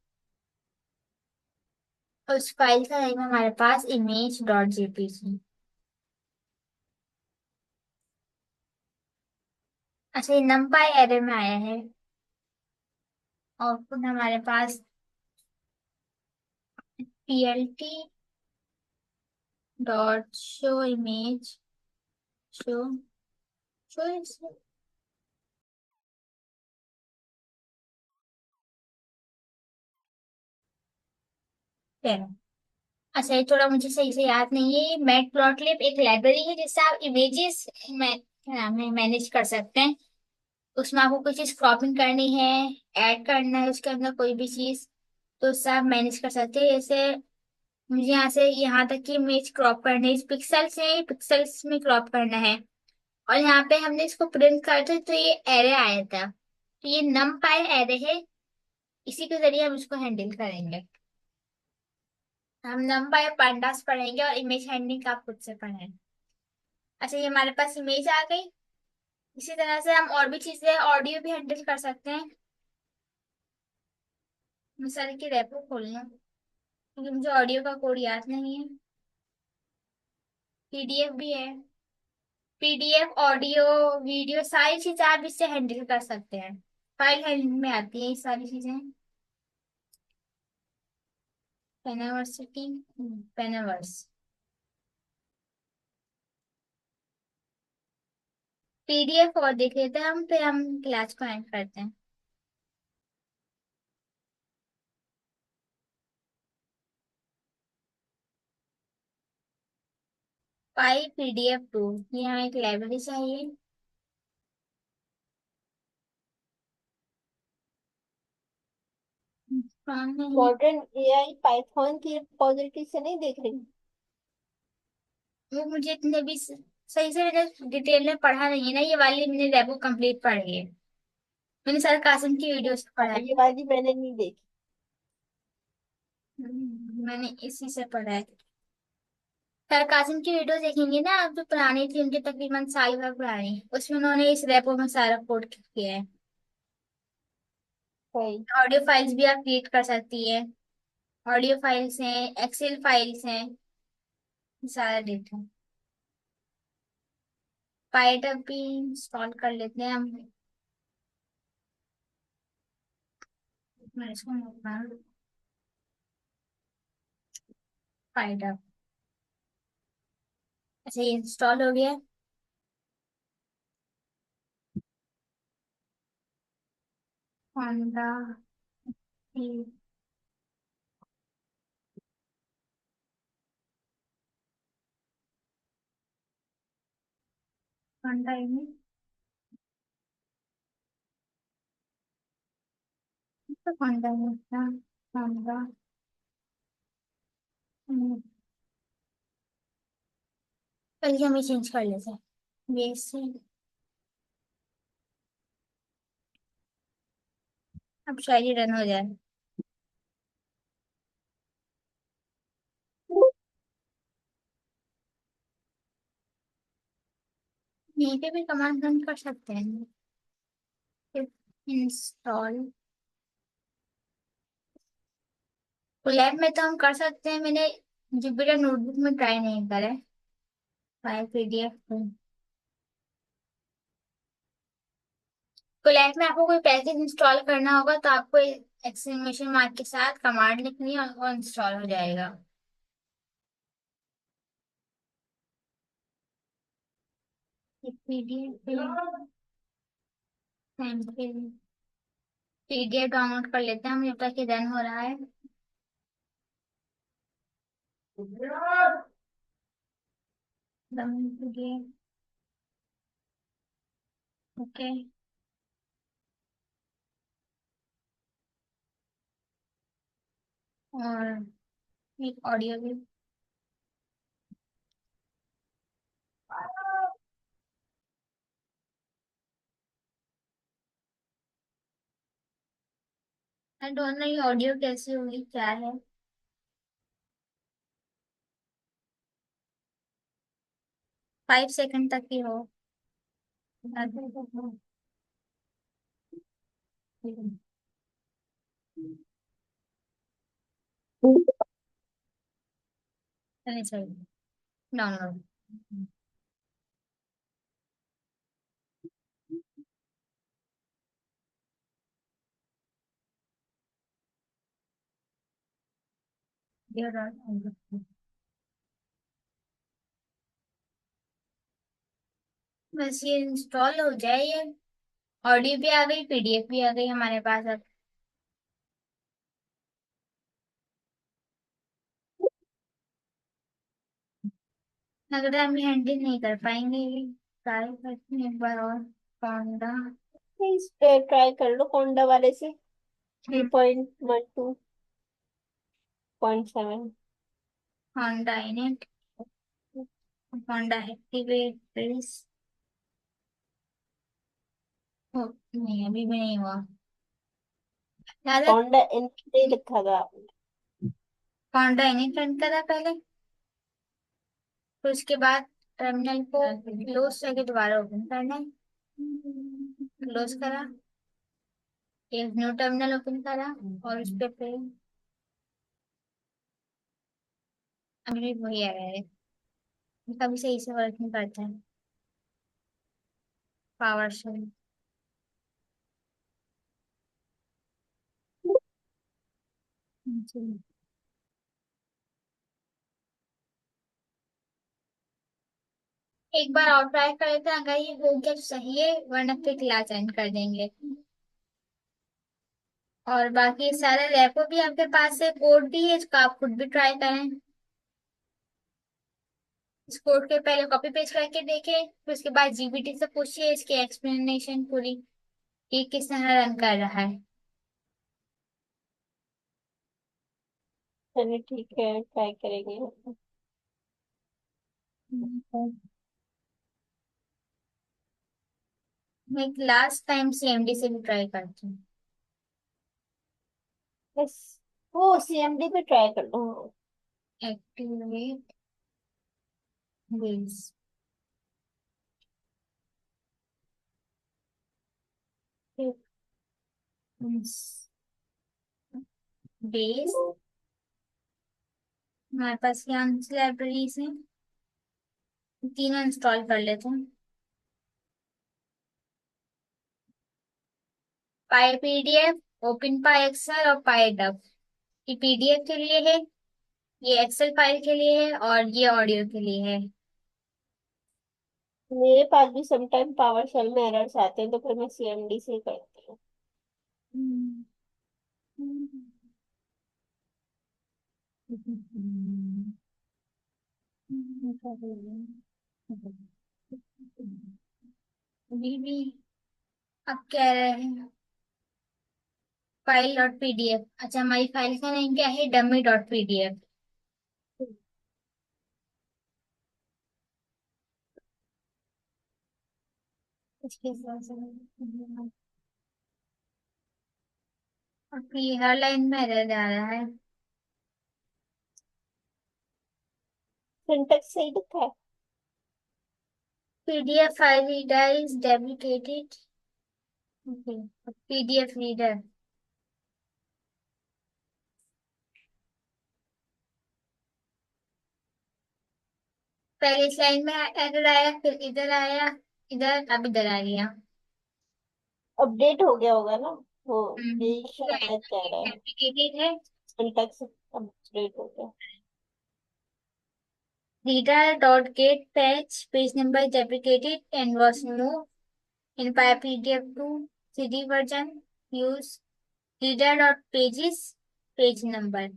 और उस फाइल का नाम है हमारे पास इमेज डॉट जेपीजी। अच्छा, ये नंपाई एरर में आया है। आउटपुट हमारे पास PLT dot show image, show show अच्छा, ये थोड़ा मुझे सही से याद नहीं है। मैटप्लॉटलिब एक लाइब्रेरी है जिससे आप इमेजेस में क्या नाम है मैनेज कर सकते हैं। उसमें आपको कोई चीज क्रॉपिंग करनी है, ऐड करना है उसके अंदर कोई भी चीज, तो उससे आप मैनेज कर सकते हैं। जैसे मुझे यहाँ से यहाँ तक की इमेज क्रॉप करनी है, इस पिक्सल से पिक्सल्स में क्रॉप करना है, और यहाँ पे हमने इसको प्रिंट करते तो ये एरे आया था, तो ये नम पाई एरे है, इसी के जरिए हम इसको हैंडल करेंगे। हम नम पाई pandas पढ़ेंगे और इमेज हैंडलिंग आप खुद से पढ़ें। अच्छा, ये हमारे पास इमेज आ गई। इसी तरह से हम और भी चीजें ऑडियो भी हैंडल कर सकते हैं। मिसाल की रेपो खोलना, क्योंकि मुझे ऑडियो का कोड याद नहीं है। पीडीएफ भी है। पीडीएफ, ऑडियो, वीडियो, सारी चीजें आप इससे हैंडल कर सकते हैं। फाइल हैंडलिंग में आती है ये सारी चीजें। पेनावर्सिटी, पेनावर्स, पीडीएफ और देख लेते हैं हम, फिर हम क्लास को एंड करते हैं। फाइल पीडीएफ 2, ये हमें एक लाइब्रेरी चाहिए। कौन है ये? मॉडर्न एआई पाइथन की रिपॉजिटरी से नहीं देख रही? वो मुझे इतने भी सही से मैंने डिटेल में पढ़ा नहीं है ना, ये वाली मैंने रेपो कंप्लीट पढ़ी है। मैंने सर कासिम की वीडियो से पढ़ा ये है। वाली मैंने नहीं देखी। मैंने इसी से पढ़ा है। सर कासिम की वीडियो देखेंगे ना आप, जो पुरानी थी उनकी, तकरीबन साल भर पुरानी, उसमें उन्होंने इस रेपो में सारा कोड किया है। सही। ऑडियो फाइल्स भी आप क्रिएट कर सकती है। ऑडियो फाइल्स हैं, एक्सेल फाइल्स हैं, सारा डेटा। पाइडअप भी इंस्टॉल कर लेते हैं हम। मैं इसको पाइडअप, अच्छा ये इंस्टॉल हो गया। होंडा, होंडा, होंडा, होंडा, पहले हमें चेंज कर लेते हैं बेस से। अब शायद ये रन हो जाए। यहीं पे भी कमांड रन कर सकते हैं। इंस्टॉल लैब में तो हम कर सकते हैं, मैंने जुपिटर नोटबुक में ट्राई नहीं करा है। फाइल पीडीएफ तो लैब में आपको कोई पैकेज इंस्टॉल करना होगा तो आपको एक्सक्लेमेशन मार्क के साथ कमांड लिखनी है और वो इंस्टॉल हो जाएगा। पीडीएफ, पीडीएफ डाउनलोड कर लेते हैं हम जब तक ये रन हो रहा है। PDF, okay. और एक ऑडियो भी। आई डोंट नो ये ऑडियो कैसे होगी, क्या है। 5 सेकंड तक ही हो। चलिए चलिए, डाउनलोड। बस ये इंस्टॉल हो जाए ये। ऑडियो भी आ गई, पीडीएफ भी आ गई हमारे पास अब। लगता है हम हैंडल नहीं कर पाएंगे ये। ट्राई करते हैं एक बार और। पांडा। प्लीज ट्राई कर लो कोंडा वाले से। 3.12.7। होंडा इनेट। Honda activate please. नहीं, अभी भी नहीं हुआ। दादा। कोंडा इन नहीं लिखा था आपने। होंडा इनेट रन करा पहले, फिर उसके बाद टर्मिनल को क्लोज करके दोबारा ओपन करना है। क्लोज करा, एक न्यू टर्मिनल ओपन करा, और उस पे फिर अभी भी वही आ रहा है। कभी सही से वर्क नहीं करता है पावर शेल। जी। एक बार और ट्राई कर लेते हैं, अगर ये हो गया तो सही है, वरना फिर क्लास एंड कर देंगे। और बाकी सारे रेपो भी आपके पास है, कोड भी है, इसका आप खुद भी ट्राई करें। इस कोड के पहले कॉपी पेस्ट करके देखें, फिर उसके बाद जीपीटी से पूछिए इसकी एक्सप्लेनेशन पूरी, कि किस तरह रन कर रहा है। चलिए ठीक है, ट्राई करेंगे। मैं लास्ट टाइम सीएमडी से भी ट्राई करती हूँ। बस वो सीएमडी पे ट्राई कर लो। Activate base. बेस। हमारे पास यहाँ लाइब्रेरीज हैं, तीनों इंस्टॉल कर लेते हैं। पाई पीडीएफ, ओपन पाई एक्सेल और पाई डब। ये पीडीएफ के लिए है, ये एक्सेल फाइल के लिए है, और ये ऑडियो के लिए है। मेरे पास भी समटाइम पावर शेल में एरर्स आते हैं, तो फिर मैं सीएमडी से ही करती हूँ। हम्म। अभी भी अब कह रहे हैं फाइल डॉट पीडीएफ। अच्छा, हमारी फाइल का नेम क्या है? Dummy dot PDF. इसके हिसाब से आपकी हर लाइन में एरर आ रहा है। सिंटेक्स सही लिखा है। PDF file reader is deprecated. Okay, PDF reader. पहले इस लाइन में एरर आया, फिर इधर आया, इधर, अब इधर आ गया। अपडेट हो गया होगा ना, वो यही शायद कह रहा है। डेप्रिकेटेड है। सिंटेक्स अपडेट हो गया। Reader dot get patch page number is deprecated and was moved in PyPDF to CD version. Use reader dot pages page number.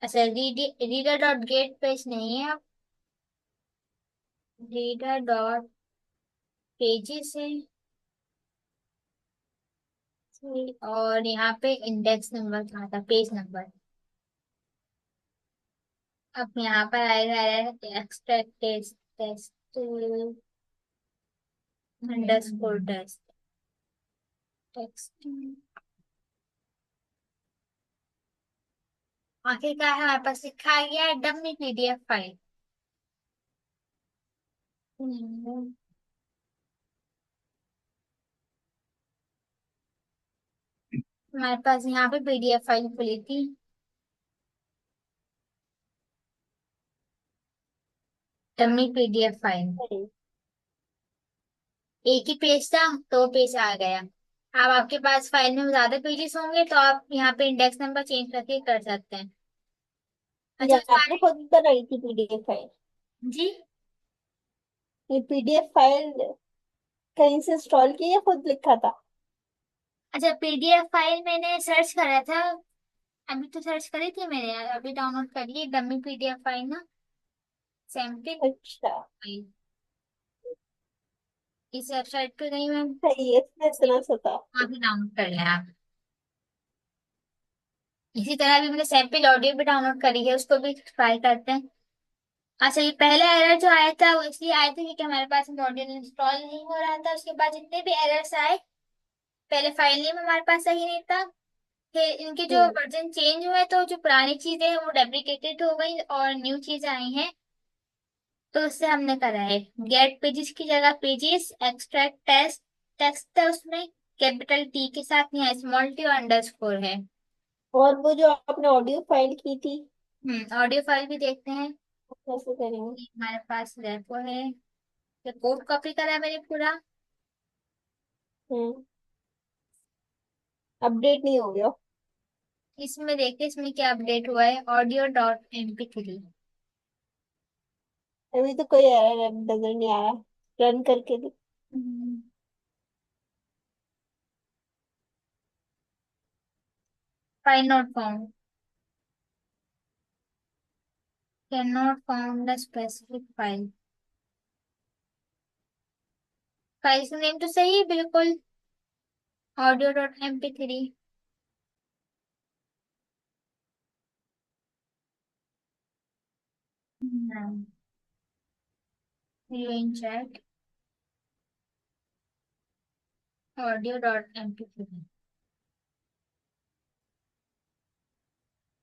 अच्छा, रीडर डॉट गेट पेज नहीं है, अब रीडर डॉट पेजेस है। और यहाँ पे इंडेक्स नंबर कहा था, पेज नंबर। अब यहाँ पर आएगा extract test test underscore test text. आखिरकार हमारे पास लिखा गया है डमी पीडीएफ फाइल। हमारे पास यहाँ पे पीडीएफ फाइल खुली थी, डमी पीडीएफ फाइल। सही। एक ही पेज था, तो पेज आ गया। अब आपके पास फाइल में ज्यादा पेजेस होंगे तो आप यहाँ पे इंडेक्स नंबर चेंज करके कर सकते हैं। ये अच्छा, उस आपने बारे। खुद बनाई थी पीडीएफ फाइल? जी। ये पीडीएफ फाइल कहीं से इंस्टॉल की या खुद लिखा था? अच्छा, पीडीएफ फाइल मैंने सर्च करा था, अभी तो सर्च करी थी मैंने, अभी डाउनलोड करी है डमी पीडीएफ फाइल ना। सैंपल अच्छा। फाइल, इस वेबसाइट पे गई मैं, सही है, इसमें इतना सा था। वहां से डाउनलोड कर लें आप। इसी तरह भी मैंने सैंपल ऑडियो भी डाउनलोड करी है, उसको भी ट्राई करते हैं। अच्छा, ये पहला एरर जो आया था वो इसलिए आया था क्योंकि हमारे पास मॉड्यूल इंस्टॉल नहीं हो रहा था। उसके बाद जितने भी एरर्स आए, पहले फाइल नेम हमारे पास सही नहीं था, फिर इनके जो हम्म। वर्जन चेंज हुए तो जो पुरानी चीजें हैं वो डेप्रिकेटेड हो गई और न्यू चीजें आई हैं। तो उससे हमने करा है, गेट पेजेस की जगह पेजेस, एक्सट्रैक्ट टेस्ट, टेक्स्ट है उसमें कैपिटल टी के साथ, यहाँ स्मॉल टी और अंडरस्कोर है। और वो जो आपने ऑडियो फाइल की थी, ऑडियो फाइल भी देखते हैं। वो कैसे करेंगे? ये हमारे पास रेपो है, ये कोड कॉपी करा है मैंने पूरा। हम्म। अपडेट नहीं हो गया? इसमें देखते हैं इसमें क्या अपडेट हुआ है, ऑडियो डॉट MP3। अभी तो कोई एरर नजर नहीं आ रहा। रन करके भी। File not found, can not found the specific file. File का नेम तो सही है बिल्कुल, audio.mp3। चैट audio.mp3,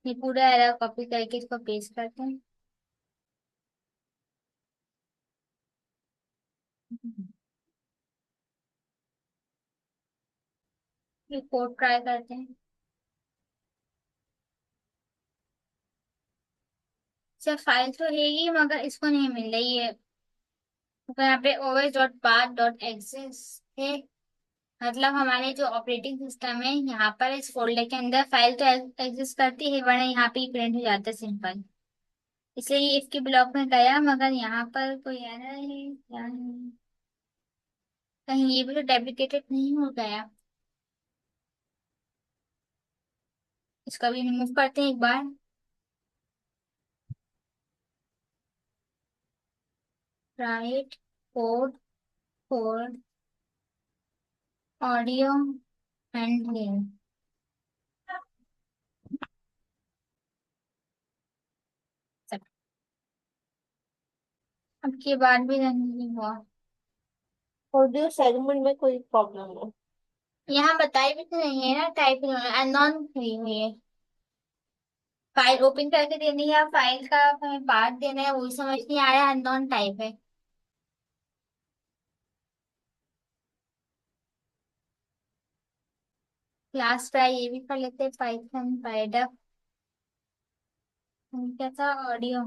ये पूरा एरर कॉपी करके इसको पेस्ट करते हैं। ये कोड ट्राई करते हैं। अच्छा, फाइल तो है ही मगर इसको नहीं मिल रही है, तो यहाँ पे os.path.exist है। मतलब हमारे जो ऑपरेटिंग सिस्टम है यहाँ पर इस फोल्डर के अंदर फाइल तो एग्जिस्ट करती है, वरना यहाँ पे ही प्रिंट हो जाता है सिंपल। इसलिए ये इसके ब्लॉक में गया मगर यहाँ पर कोई एरर है क्या है? कहीं ये भी तो डेप्लिकेटेड नहीं हो गया? इसका भी रिमूव करते हैं एक बार। Write code for audio handling. अब की बार भी रन नहीं हुआ। ऑडियो सेगमेंट में कोई प्रॉब्लम है? यहाँ बताई भी तो नहीं है ना, टाइप अननोन हुई हुई है। फाइल ओपन करके देनी है, फाइल का हमें पार्ट देना है, वही समझ नहीं आ रहा है, अननोन टाइप है। क्लास ट्राई ये भी कर लेते हैं, पाइथन पाइडप। क्या था, ऑडियो।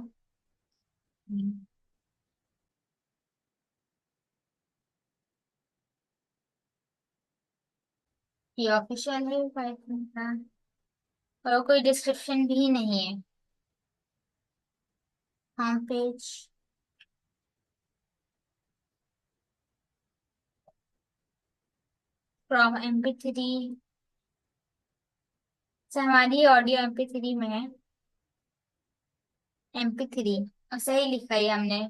ये ऑफिशियल है पाइथन का, और कोई डिस्क्रिप्शन भी नहीं है। होम पेज, फ्रॉम MP3 से, हमारी ऑडियो MP3 में है। MP3 और सही लिखा है हमने,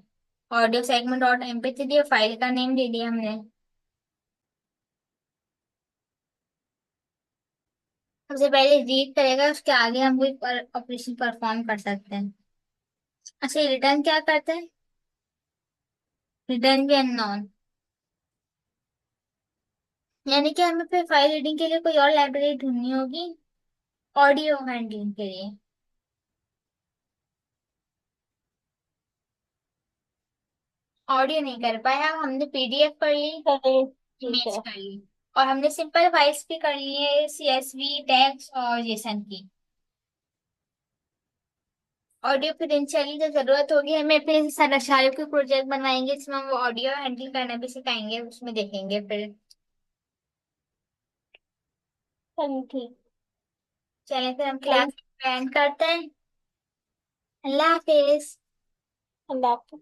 ऑडियो सेगमेंट डॉट MP3 और फाइल का नेम दे दिया हमने। सबसे पहले रीड करेगा, उसके आगे हम कोई ऑपरेशन परफॉर्म कर सकते हैं। अच्छा, रिटर्न क्या करते हैं? रिटर्न भी अननोन, यानी कि हमें फिर फाइल रीडिंग के लिए कोई और लाइब्रेरी ढूंढनी होगी ऑडियो हैंडलिंग के लिए। ऑडियो नहीं कर पाए हम, हमने PDF कर ली, चलिए ठीक इमेज है। कर ली, और हमने सिंपल फाइल्स भी कर ली है, CSV टेक्स्ट और जेसन की। ऑडियो क्रेडेंशियल की जरूरत होगी हमें, फिर सारे के प्रोजेक्ट बनवाएंगे जिसमें हम वो ऑडियो हैंडल करना भी सिखाएंगे, उसमें देखेंगे फिर। चलिए ठीक। चलें फिर हम क्लास थैंक। एंड करते हैं। अल्लाह हाफिज। अल्लाह हाफिज़।